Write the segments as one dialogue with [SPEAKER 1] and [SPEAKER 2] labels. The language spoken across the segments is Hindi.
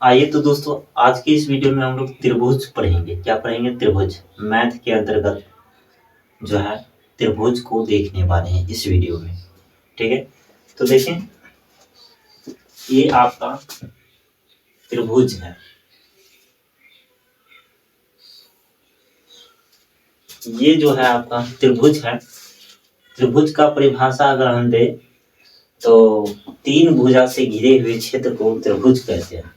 [SPEAKER 1] आइए तो दोस्तों, आज की इस वीडियो में हम लोग त्रिभुज पढ़ेंगे। क्या पढ़ेंगे? त्रिभुज। मैथ के अंतर्गत जो है त्रिभुज को देखने वाले हैं इस वीडियो में। ठीक है, तो देखें, ये आपका त्रिभुज है। ये जो है आपका त्रिभुज है। त्रिभुज का परिभाषा अगर हम दें तो तीन भुजा से घिरे हुए क्षेत्र को त्रिभुज कहते हैं।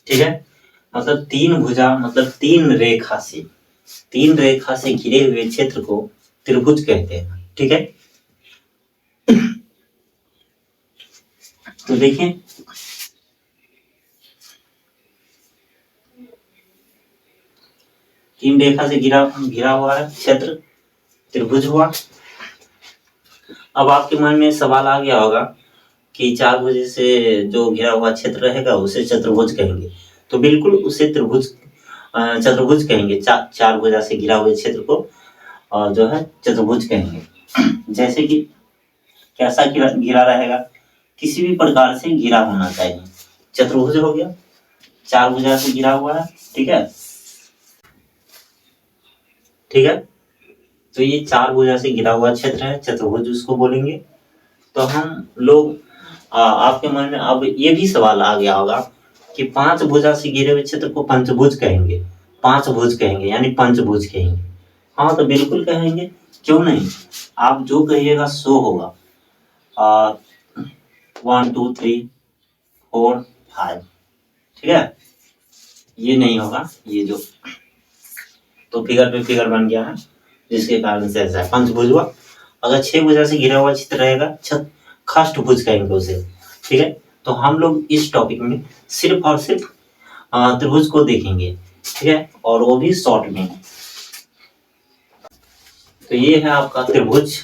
[SPEAKER 1] ठीक है, मतलब तीन भुजा मतलब तीन रेखा से घिरे हुए क्षेत्र को त्रिभुज कहते हैं। ठीक है, तो देखें, तीन रेखा से घिरा घिरा हुआ है क्षेत्र त्रिभुज हुआ। अब आपके मन में सवाल आ गया होगा कि चार भुज से जो घिरा हुआ क्षेत्र रहेगा उसे चतुर्भुज कहेंगे। तो बिल्कुल उसे चतुर्भुज कहेंगे। चार भुजा से घिरा हुए क्षेत्र को और जो है चतुर्भुज कहेंगे। जैसे कि कैसा घिरा रहेगा? किसी भी प्रकार से घिरा होना चाहिए। चतुर्भुज हो गया, चार भुजा से घिरा हुआ है। ठीक है, ठीक है, तो ये चार भुजा से घिरा हुआ क्षेत्र है, चतुर्भुज उसको बोलेंगे। तो हम लोग आपके मन में अब ये भी सवाल आ गया होगा कि पांच भुजा से घिरे हुए क्षेत्र को पंचभुज कहेंगे, पांच भुज कहेंगे, यानी पंचभुज कहेंगे। हाँ, तो बिल्कुल कहेंगे, क्यों नहीं। आप जो कहिएगा सो होगा। 1 2 3 4 5। ठीक है, ये नहीं होगा, ये जो तो फिगर पे फिगर बन गया है, जिसके कारण से ऐसा है पंचभुज हुआ। अगर छह भुजा से घिरा हुआ चित्र रहेगा खष्टभुज कहेंगे उसे। ठीक है, तो हम लोग इस टॉपिक में सिर्फ और सिर्फ त्रिभुज को देखेंगे। ठीक है, और वो भी शॉर्ट में। तो ये है आपका त्रिभुज।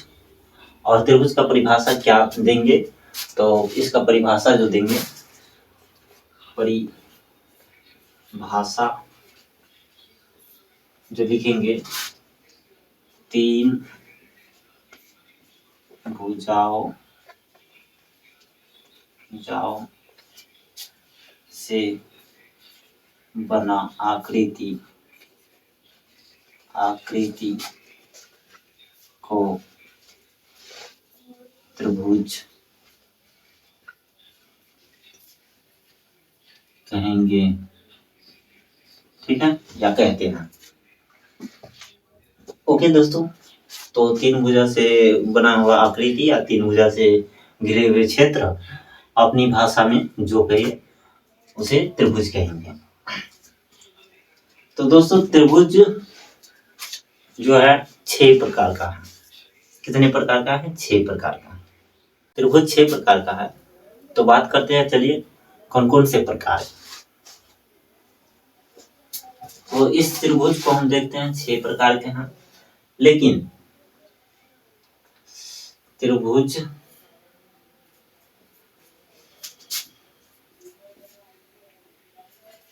[SPEAKER 1] और त्रिभुज का परिभाषा क्या देंगे? तो इसका परिभाषा जो देंगे, परिभाषा जो लिखेंगे, तीन भुजाओं से बना आकृति को त्रिभुज कहेंगे। ठीक है, या कहते हैं। ओके दोस्तों, तो तीन भुजा से बना हुआ आकृति या तीन भुजा से घिरे हुए क्षेत्र अपनी भाषा में जो कहे उसे त्रिभुज कहेंगे। तो दोस्तों, त्रिभुज जो है छह प्रकार का है। कितने प्रकार का है? छह प्रकार का। त्रिभुज छह प्रकार का है। तो बात करते हैं, चलिए कौन कौन से प्रकार। तो इस त्रिभुज को हम देखते हैं छह प्रकार के हैं, लेकिन त्रिभुज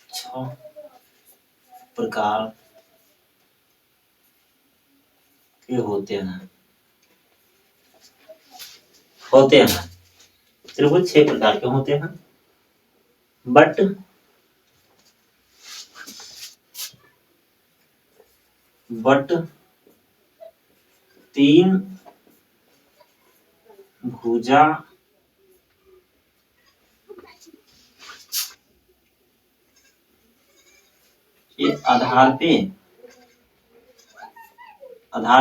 [SPEAKER 1] छह प्रकार के होते हैं। त्रिभुज छह प्रकार के होते हैं, बट तीन भुजा के आधार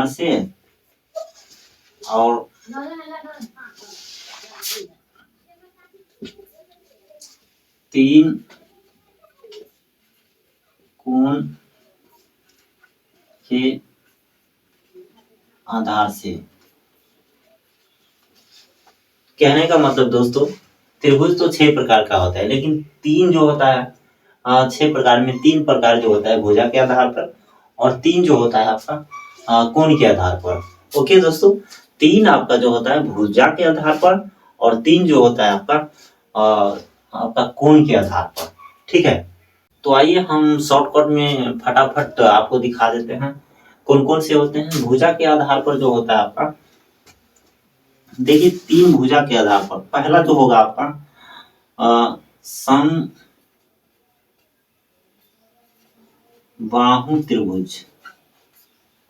[SPEAKER 1] से और तीन कोण के आधार से। कहने का मतलब दोस्तों, त्रिभुज तो छह प्रकार का होता है, लेकिन तीन जो होता है, छह प्रकार में तीन प्रकार जो होता है भुजा के आधार पर, और तीन जो होता है आपका कोण के आधार पर। ओके दोस्तों, तीन आपका जो होता है भुजा के आधार पर, और तीन जो होता है आपका कोण के आधार पर। ठीक है, तो आइए हम शॉर्टकट में फटाफट आपको दिखा देते हैं कौन कौन से होते हैं। भुजा के आधार पर जो होता है आपका, देखिए तीन भुजा के आधार पर पहला जो होगा आपका समबाहु त्रिभुज।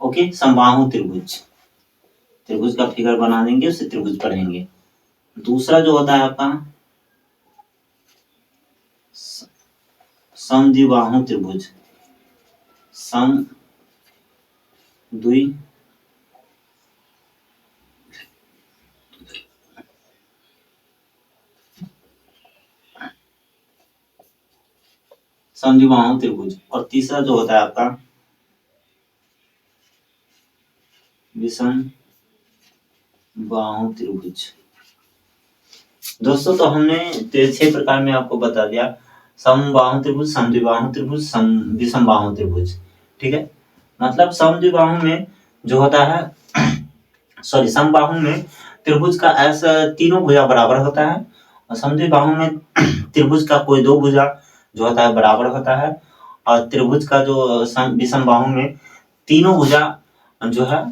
[SPEAKER 1] ओके, समबाहु त्रिभुज, त्रिभुज का फिगर बना देंगे, उससे त्रिभुज पढ़ेंगे। दूसरा जो होता है आपका समद्विबाहु त्रिभुज, समद्विबाहु त्रिभुज। और तीसरा जो होता है आपका विषमबाहु त्रिभुज। दोस्तों, तो हमने 6 प्रकार में आपको बता दिया, समबाहु त्रिभुज, समद्विबाहु त्रिभुज, विषमबाहु त्रिभुज। ठीक है, मतलब समद्विबाहु में जो होता है सॉरी समबाहु में त्रिभुज का ऐसा तीनों भुजा बराबर होता है, और समद्विबाहु में त्रिभुज का कोई दो भुजा जो होता है बराबर होता है, और त्रिभुज का जो विषमबाहु में तीनों भुजा जो है,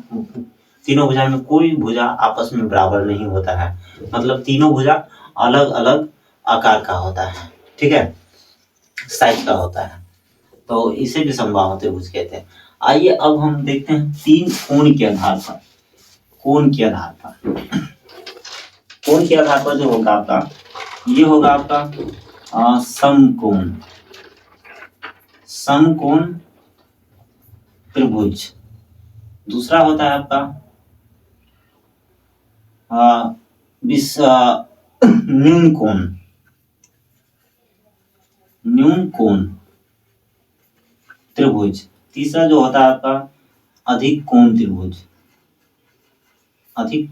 [SPEAKER 1] तीनों भुजा में कोई भुजा आपस में बराबर नहीं होता है, मतलब तीनों भुजा अलग अलग आकार का होता है। ठीक है, साइज का होता है, तो इसे विषमबाहु त्रिभुज कहते हैं। आइए अब हम देखते हैं तीन कोण के आधार पर, कोण के आधार पर, कोण के आधार पर जो होगा आपका, ये होगा आपका समकोण, समकोण त्रिभुज। दूसरा होता है आपका न्यून कोण, न्यून कोण त्रिभुज। तीसरा जो होता है आपका अधिक कोण त्रिभुज, अधिक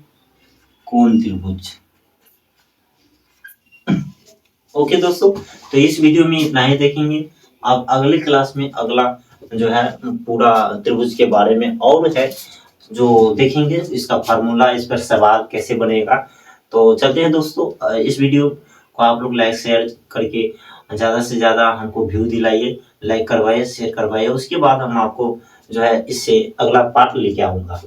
[SPEAKER 1] कोण त्रिभुज। ओके दोस्तों, तो इस वीडियो में इतना ही देखेंगे। अब अगले क्लास में अगला जो है पूरा त्रिभुज के बारे में और है जो देखेंगे, इसका फार्मूला, इस पर सवाल कैसे बनेगा। तो चलते हैं दोस्तों, इस वीडियो को आप लोग लाइक शेयर करके ज़्यादा से ज़्यादा हमको व्यू दिलाइए, लाइक करवाइए, शेयर करवाइए। उसके बाद हम आपको जो है इससे अगला पार्ट लेके आऊँगा।